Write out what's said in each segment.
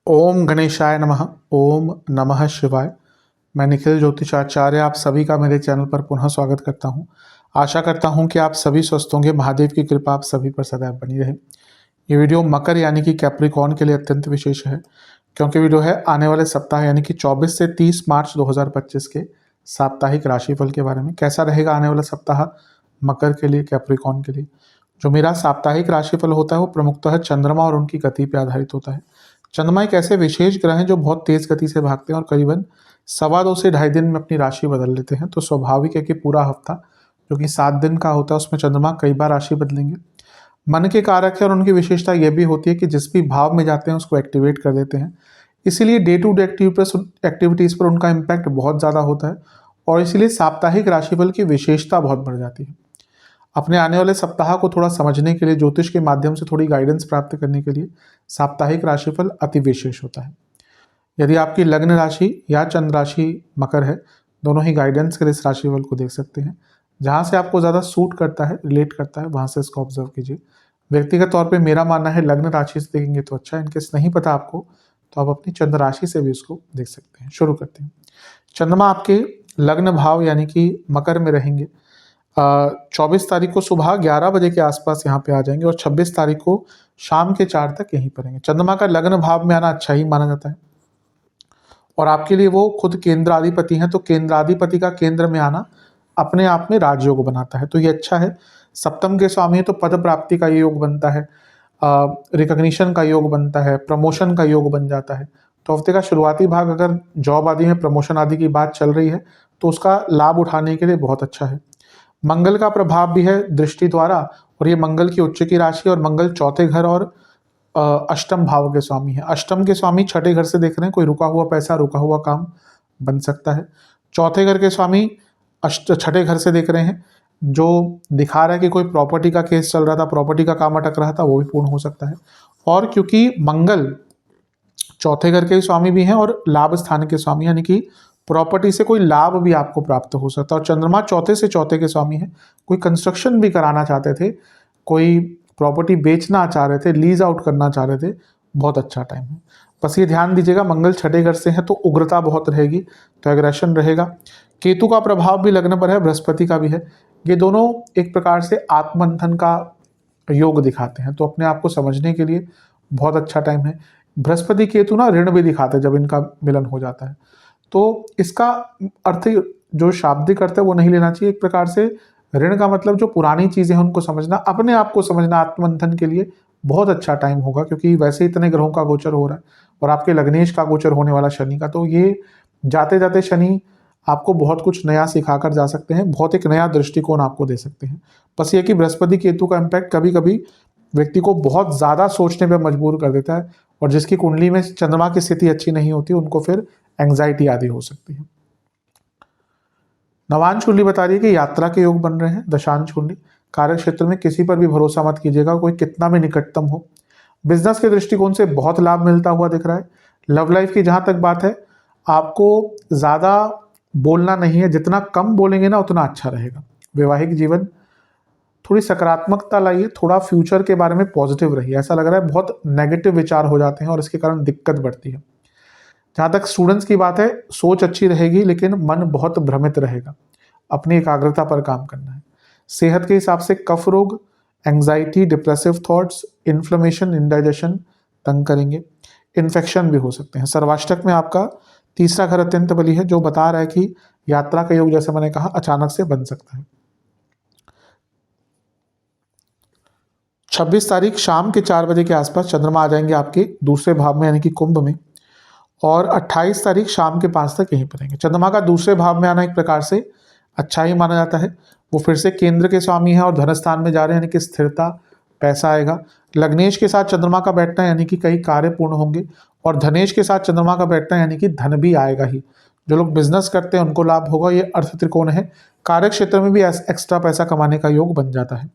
ओम गणेशाय नमः। ओम नमः शिवाय। मैं निखिल ज्योतिषाचार्य आप सभी का मेरे चैनल पर पुनः स्वागत करता हूं। आशा करता हूं कि आप सभी स्वस्थ होंगे। महादेव की कृपा आप सभी पर सदैव बनी रहे। ये वीडियो मकर यानी कि कैप्रिकॉर्न के लिए अत्यंत विशेष है, क्योंकि वीडियो है आने वाले सप्ताह यानी कि 24 से 30 मार्च 2025 के साप्ताहिक राशिफल के बारे में। कैसा रहेगा आने वाला सप्ताह मकर के लिए, कैप्रिकॉर्न के लिए। जो मेरा साप्ताहिक राशिफल होता है वो प्रमुखतः चंद्रमा और उनकी गति पर आधारित होता है। चंद्रमा एक ऐसे विशेष ग्रह हैं जो बहुत तेज गति से भागते हैं और करीबन 2.25 से 2.5 दिन में अपनी राशि बदल लेते हैं। तो स्वाभाविक है कि पूरा हफ्ता जो कि 7 दिन का होता है उसमें चंद्रमा कई बार राशि बदलेंगे। मन के कारक है और उनकी विशेषता यह भी होती है कि जिस भी भाव में जाते हैं उसको एक्टिवेट कर देते हैं। इसीलिए डे टू डे एक्टिविटीज़ पर उनका इम्पैक्ट बहुत ज़्यादा होता है और इसीलिए साप्ताहिक राशिफल की विशेषता बहुत बढ़ जाती है। अपने आने वाले सप्ताह को थोड़ा समझने के लिए, ज्योतिष के माध्यम से थोड़ी गाइडेंस प्राप्त करने के लिए साप्ताहिक राशिफल अति विशेष होता है। यदि आपकी लग्न राशि या चंद्र राशि मकर है, दोनों ही गाइडेंस के लिए इस राशिफल को देख सकते हैं। जहाँ से आपको ज़्यादा सूट करता है, रिलेट करता है, वहाँ से इसको ऑब्जर्व कीजिए। व्यक्तिगत तौर पे मेरा मानना है लग्न राशि से देखेंगे तो अच्छा है। इनकेस नहीं पता आपको तो आप अपनी चंद्र राशि से भी इसको देख सकते हैं। शुरू करते हैं। चंद्रमा आपके लग्न भाव यानी कि मकर में रहेंगे। 24 तारीख को सुबह 11 बजे के आसपास यहाँ पे आ जाएंगे और 26 तारीख को शाम के 4 तक यहीं पर रहेंगे। चंद्रमा का लग्न भाव में आना अच्छा ही माना जाता है और आपके लिए वो खुद केंद्राधिपति हैं, तो केंद्राधिपति का केंद्र में आना अपने आप में राजयोग बनाता है, तो ये अच्छा है। सप्तम के स्वामी है तो पद प्राप्ति का ये योग बनता है, रिकॉग्निशन का योग बनता है, प्रमोशन का योग बन जाता है। तो हफ्ते का शुरुआती भाग अगर जॉब आदि में प्रमोशन आदि की बात चल रही है तो उसका लाभ उठाने के लिए बहुत अच्छा है। मंगल का प्रभाव भी है दृष्टि द्वारा और ये मंगल की उच्च की राशि और मंगल चौथे घर और अष्टम भाव के स्वामी है। अष्टम के स्वामी छठे घर से देख रहे हैं, कोई रुका हुआ पैसा, रुका हुआ काम बन सकता है। चौथे घर के स्वामी छठे घर से देख रहे हैं, जो दिखा रहा है कि कोई प्रॉपर्टी का केस चल रहा था, प्रॉपर्टी का काम अटक रहा था, वो भी पूर्ण हो सकता है। और क्योंकि मंगल चौथे घर के स्वामी भी हैं और लाभ स्थान के स्वामी, यानी कि प्रॉपर्टी से कोई लाभ भी आपको प्राप्त हो सकता है। और चंद्रमा चौथे से चौथे के स्वामी है। कोई कंस्ट्रक्शन भी कराना चाहते थे, कोई प्रॉपर्टी बेचना चाह रहे थे, लीज आउट करना चाह रहे थे, बहुत अच्छा टाइम है। बस ये ध्यान दीजिएगा, मंगल छठे घर से है तो उग्रता बहुत रहेगी, तो एग्रेशन रहेगा। केतु का प्रभाव भी लग्न पर है, बृहस्पति का भी है। ये दोनों एक प्रकार से आत्ममंथन का योग दिखाते हैं, तो अपने आप को समझने के लिए बहुत अच्छा टाइम है। बृहस्पति केतु ना ऋण भी दिखाते हैं जब इनका मिलन हो जाता है, तो इसका अर्थ जो शाब्दिक अर्थ है वो नहीं लेना चाहिए। एक प्रकार से ऋण का मतलब जो पुरानी चीजें हैं उनको समझना, अपने आप को समझना, आत्ममंथन के लिए बहुत अच्छा टाइम होगा, क्योंकि वैसे इतने ग्रहों का गोचर हो रहा है और आपके लग्नेश का गोचर होने वाला शनि का, तो ये जाते जाते शनि आपको बहुत कुछ नया सिखाकर जा सकते हैं, बहुत एक नया दृष्टिकोण आपको दे सकते हैं। बस ये कि बृहस्पति केतु का इम्पैक्ट कभी कभी व्यक्ति को बहुत ज़्यादा सोचने पर मजबूर कर देता है और जिसकी कुंडली में चंद्रमा की स्थिति अच्छी नहीं होती उनको फिर एंग्जाइटी आदि हो सकती है। नवांश कुंडली बता रही है कि यात्रा के योग बन रहे हैं। दशांश कुंडली, कार्य क्षेत्र में किसी पर भी भरोसा मत कीजिएगा, कोई कितना भी निकटतम हो। बिजनेस के दृष्टिकोण से बहुत लाभ मिलता हुआ दिख रहा है। लव लाइफ की जहां तक बात है, आपको ज़्यादा बोलना नहीं है, जितना कम बोलेंगे ना उतना अच्छा रहेगा। वैवाहिक जीवन थोड़ी सकारात्मकता लाइए, थोड़ा फ्यूचर के बारे में पॉजिटिव रहिए। ऐसा लग रहा है बहुत नेगेटिव विचार हो जाते हैं और इसके कारण दिक्कत बढ़ती है। जहाँ तक स्टूडेंट्स की बात है, सोच अच्छी रहेगी लेकिन मन बहुत भ्रमित रहेगा। अपनी एकाग्रता पर काम करना है। सेहत के हिसाब से कफ रोग, anxiety, depressive thoughts, inflammation, indigestion तंग करेंगे। इन्फेक्शन भी हो सकते हैं। सर्वाष्टक में आपका तीसरा घर अत्यंत बली है, जो बता रहा है कि यात्रा का योग, जैसे मैंने कहा, अचानक से बन सकता है। 26 तारीख शाम के 4 बजे के आसपास चंद्रमा आ जाएंगे आपके दूसरे भाव में यानी कि कुंभ में, और 28 तारीख शाम के 5 तक यहीं पर रहेंगे। चंद्रमा का दूसरे भाव में आना एक प्रकार से अच्छा ही माना जाता है। वो फिर से केंद्र के स्वामी है और धन स्थान में जा रहे हैं, यानी कि स्थिरता, पैसा आएगा। लग्नेश के साथ चंद्रमा का बैठना यानी कि कई कार्य पूर्ण होंगे और धनेश के साथ चंद्रमा का बैठना यानी कि धन भी आएगा ही। जो लोग बिजनेस करते हैं उनको लाभ होगा। ये अर्थ त्रिकोण है। कार्य क्षेत्र में भी एक्स्ट्रा पैसा कमाने का योग बन जाता है।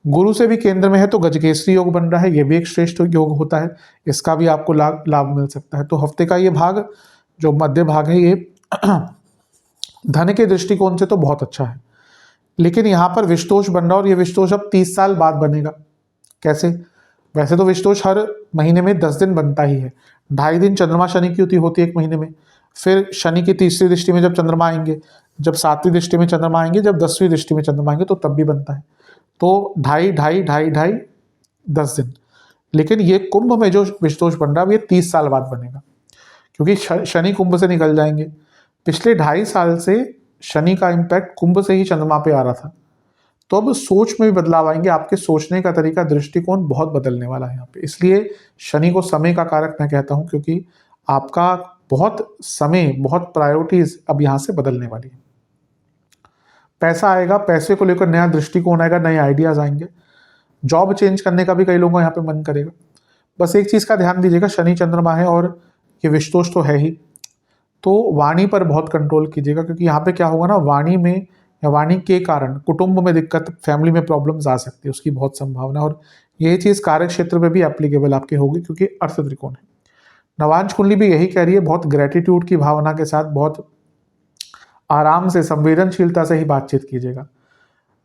गुरु से भी केंद्र में है तो गजकेसरी योग बन रहा है, ये भी एक श्रेष्ठ योग होता है, इसका भी आपको लाभ मिल सकता है। तो हफ्ते का ये भाग जो मध्य भाग है ये धन के दृष्टिकोण से तो बहुत अच्छा है, लेकिन यहाँ पर विषदोष बन रहा है और ये विषदोष अब 30 साल बाद बनेगा। कैसे? वैसे तो विष दोष हर महीने में 10 दिन बनता ही है। 2.5 दिन चंद्रमा शनि की युति होती है एक महीने में, फिर शनि की तीसरी दृष्टि में जब चंद्रमा आएंगे, जब 7वीं दृष्टि में चंद्रमा आएंगे, जब 10वीं दृष्टि में चंद्रमा आएंगे, तो तब भी बनता है। तो 2.5 10 दिन। लेकिन ये कुंभ में जो विष दोष बन रहा है ये 30 साल बाद बनेगा, क्योंकि शनि कुंभ से निकल जाएंगे। पिछले 2.5 साल से शनि का इम्पैक्ट कुंभ से ही चंद्रमा पे आ रहा था, तो अब सोच में भी बदलाव आएंगे, आपके सोचने का तरीका, दृष्टिकोण बहुत बदलने वाला है यहाँ पे। इसलिए शनि को समय का कारक मैं कहता हूँ, क्योंकि आपका बहुत समय, बहुत प्रायोरिटीज अब यहाँ से बदलने वाली है। पैसा आएगा, पैसे को लेकर नया दृष्टिकोण आएगा, नए आइडियाज आएंगे। जॉब चेंज करने का भी कई लोगों का यहाँ पे मन करेगा। बस एक चीज़ का ध्यान दीजिएगा, शनि चंद्रमा है और ये विष दोष तो है ही, तो वाणी पर बहुत कंट्रोल कीजिएगा, क्योंकि यहाँ पे क्या होगा ना, वाणी में या वाणी के कारण कुटुंब में दिक्कत, फैमिली में प्रॉब्लम्स आ सकती है, उसकी बहुत संभावना। और यही चीज़ कार्य क्षेत्र में भी एप्लीकेबल आपके होगी, क्योंकि अर्थ त्रिकोण है। नवांश कुंडली भी यही कह रही है, बहुत ग्रेटिट्यूड की भावना के साथ, बहुत आराम से, संवेदनशीलता से ही बातचीत कीजिएगा।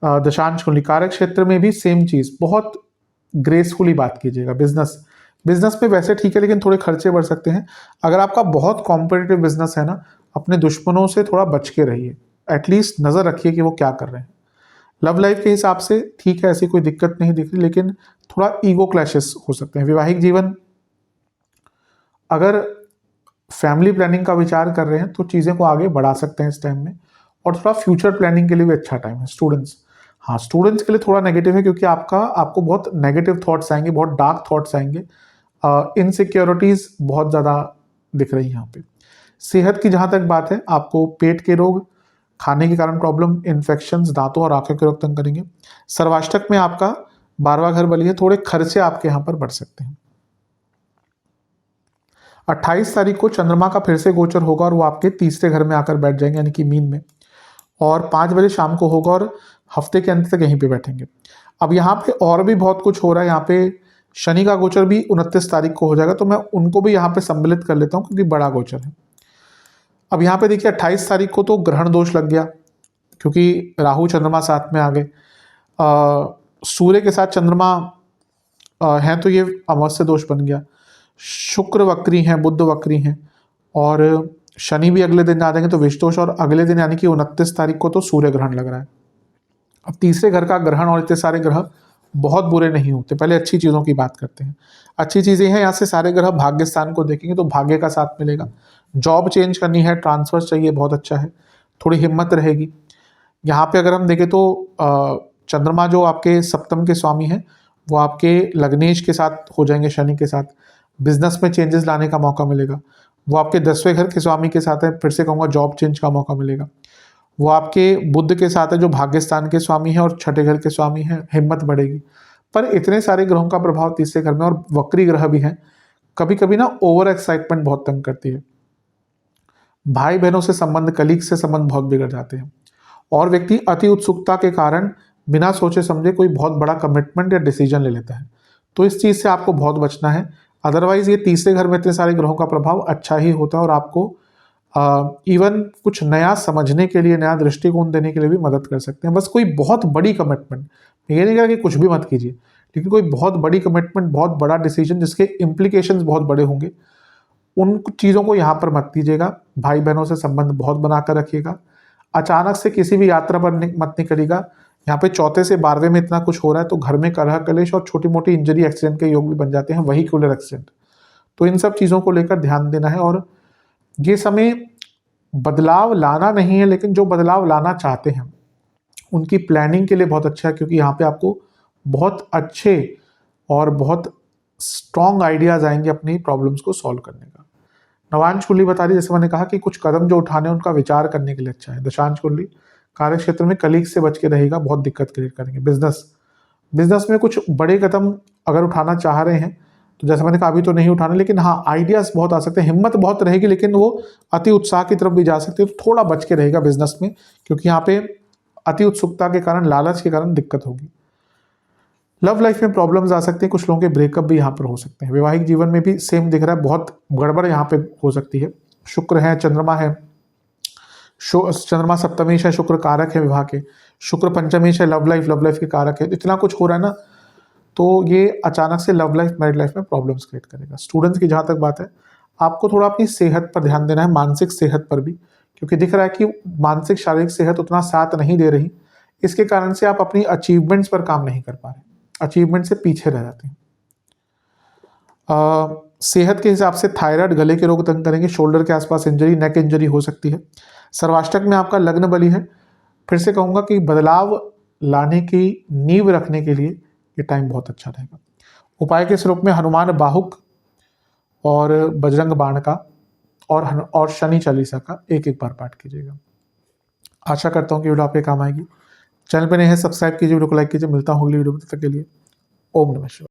दशांश कुंडली कार्य क्षेत्र में भी सेम चीज़, बहुत ग्रेसफुली बात कीजिएगा। बिजनेस में वैसे ठीक है, लेकिन थोड़े खर्चे बढ़ सकते हैं। अगर आपका बहुत कॉम्पिटिटिव बिजनेस है ना, अपने दुश्मनों से थोड़ा बच के रहिए, एटलीस्ट नज़र रखिए कि वो क्या कर रहे हैं। लव लाइफ के हिसाब से ठीक है, ऐसी कोई दिक्कत नहीं दिख रही, लेकिन थोड़ा ईगो क्लैशेस हो सकते हैं। वैवाहिक जीवन, अगर फैमिली प्लानिंग का विचार कर रहे हैं तो चीज़ें को आगे बढ़ा सकते हैं इस टाइम में, और थोड़ा फ्यूचर प्लानिंग के लिए भी अच्छा टाइम है। स्टूडेंट्स के लिए थोड़ा नेगेटिव है, क्योंकि आपको बहुत नेगेटिव थॉट्स आएंगे, बहुत डार्क थॉट्स आएंगे, इनसिक्योरिटीज़ बहुत ज़्यादा दिख रही हैं यहाँ पे। सेहत की जहाँ तक बात है, आपको पेट के रोग, खाने के कारण प्रॉब्लम, इन्फेक्शंस, दांतों और आंखों के रोग तंग करेंगे। सर्वाष्टक में आपका 12वां घर बली है, थोड़े खर्चे आपके यहाँ पर बढ़ सकते हैं। 28 तारीख को चंद्रमा का फिर से गोचर होगा, और वो आपके तीसरे घर में आकर बैठ जाएंगे, यानी कि मीन में, और 5 बजे शाम को होगा, और हफ्ते के अंत तक यहीं पे बैठेंगे। अब यहाँ पे और भी बहुत कुछ हो रहा है। यहाँ पे शनि का गोचर भी 29 तारीख को हो जाएगा, तो मैं उनको भी यहाँ पे सम्मिलित कर लेता हूँ, क्योंकि बड़ा गोचर है। अब यहाँ पे देखिए 28 तारीख को तो ग्रहण दोष लग गया, क्योंकि राहु चंद्रमा साथ में आ गए। सूर्य के साथ चंद्रमा हैं, तो ये अमावस्या दोष बन गया। शुक्र वक्री हैं, बुध वक्री हैं, और शनि भी अगले दिन आ जाएंगे, तो विष दोष। और अगले दिन यानी कि 29 तारीख को तो सूर्य ग्रहण लग रहा है। अब तीसरे घर का ग्रहण और इतने सारे ग्रह बहुत बुरे नहीं होते। पहले अच्छी चीज़ों की बात करते हैं। अच्छी चीज़ें हैं, यहाँ से सारे ग्रह भाग्य स्थान को देखेंगे तो भाग्य का साथ मिलेगा। जॉब चेंज करनी है, ट्रांसफर चाहिए, बहुत अच्छा है, थोड़ी हिम्मत रहेगी। यहाँ पे अगर हम देखें तो चंद्रमा जो आपके सप्तम के स्वामी हैं, वो आपके लग्नेश के साथ हो जाएंगे, शनि के साथ। बिजनेस में चेंजेस लाने का मौका मिलेगा। वो आपके 10वें घर के स्वामी के साथ है, फिर से कहूँगा जॉब चेंज का मौका मिलेगा। वो आपके बुध के साथ है, जो भाग्यस्थान के स्वामी हैं और छठे घर के स्वामी हैं, हिम्मत बढ़ेगी। पर इतने सारे ग्रहों का प्रभाव तीसरे घर में, और वक्री ग्रह भी हैं, कभी कभी ना ओवर एक्साइटमेंट बहुत तंग करती है। भाई बहनों से संबंध, कलीग से संबंध बहुत बिगड़ जाते हैं, और व्यक्ति अति उत्सुकता के कारण बिना सोचे समझे कोई बहुत बड़ा कमिटमेंट या डिसीजन ले लेता है। तो इस चीज़ से आपको बहुत बचना है। अदरवाइज ये तीसरे घर में इतने सारे ग्रहों का प्रभाव अच्छा ही होता है, और आपको इवन कुछ नया समझने के लिए, नया दृष्टिकोण देने के लिए भी मदद कर सकते हैं। बस कोई बहुत बड़ी कमिटमेंट, ये नहीं कह कि कुछ भी मत कीजिए, लेकिन कोई बहुत बड़ी कमिटमेंट, बहुत बड़ा डिसीजन जिसके इम्प्लीकेशंस बहुत बड़े होंगे, उन चीज़ों को यहाँ पर मत कीजिएगा। भाई बहनों से संबंध बहुत बनाकर रखिएगा। अचानक से किसी भी यात्रा पर मत निकलिएगा। यहाँ पे 4 से 12वें में इतना कुछ हो रहा है, तो घर में कलह कलेश और छोटी मोटी इंजरी, एक्सीडेंट के योग भी बन जाते हैं, वेहिकुलर एक्सीडेंट। तो इन सब चीज़ों को लेकर ध्यान देना है। और ये समय बदलाव लाना नहीं है, लेकिन जो बदलाव लाना चाहते हैं उनकी प्लानिंग के लिए बहुत अच्छा है, क्योंकि यहाँ पे आपको बहुत अच्छे और बहुत स्ट्रॉन्ग आइडियाज आएंगे अपनी प्रॉब्लम्स को सॉल्व करने का। नवांश कुंडली बता रही, जैसे मैंने कहा कि कुछ कदम जो उठाने हैं उनका विचार करने के लिए अच्छा है। दशांश कुंडली कार्य क्षेत्र में कलीग से बच के रहेगा, बहुत दिक्कत क्रिएट करेंगे। बिजनेस में कुछ बड़े कदम अगर उठाना चाह रहे हैं, तो जैसे मैंने कहा अभी तो नहीं उठाना, लेकिन हाँ आइडियाज बहुत आ सकते हैं, हिम्मत बहुत रहेगी, लेकिन वो अति उत्साह की तरफ भी जा सकते हैं, तो थोड़ा बच के रहेगा बिजनेस में, क्योंकि यहाँ पे अति उत्सुकता के कारण, लालच के कारण दिक्कत होगी। लव लाइफ में प्रॉब्लम्स आ सकती हैं, कुछ लोगों के ब्रेकअप भी यहाँ पर हो सकते हैं। वैवाहिक जीवन में भी सेम दिख रहा है, बहुत गड़बड़ यहाँ पे हो सकती है। शुक्र है, चंद्रमा है, चंद्रमा सप्तमेश है, शुक्र कारक है विवाह के, शुक्र पंचमेश है, लव लाइफ के कारक है। इतना कुछ हो रहा है ना, तो ये अचानक से लव लाइफ मैरिड लाइफ में प्रॉब्लम्स क्रिएट करेगा। स्टूडेंट्स की जहाँ तक बात है, आपको थोड़ा अपनी सेहत पर ध्यान देना है, मानसिक सेहत पर भी, क्योंकि दिख रहा है कि मानसिक शारीरिक सेहत उतना साथ नहीं दे रही। इसके कारण से आप अपनी अचीवमेंट्स पर काम नहीं कर पा रहे, अचीवमेंट से पीछे रह जाते हैं। सेहत के हिसाब से थायराइड, गले के रोग तंग करेंगे, शोल्डर के आसपास इंजरी, नेक इंजरी हो सकती है। सर्वाष्टक में आपका लग्न बली है। फिर से कहूँगा कि बदलाव लाने की नींव रखने के लिए ये टाइम बहुत अच्छा रहेगा। उपाय के स्वरूप में हनुमान बाहुक और बजरंग बाण का और शनि चालीसा का एक एक बार पाठ कीजिएगा। आशा करता हूँ कि वीडियो आपके काम आएगी। चैनल पर नए हैं, सब्सक्राइब कीजिए, वीडियो को लाइक कीजिए। मिलता हूँ अगली वीडियो में, तब तक के लिए ओम नमः शिवाय।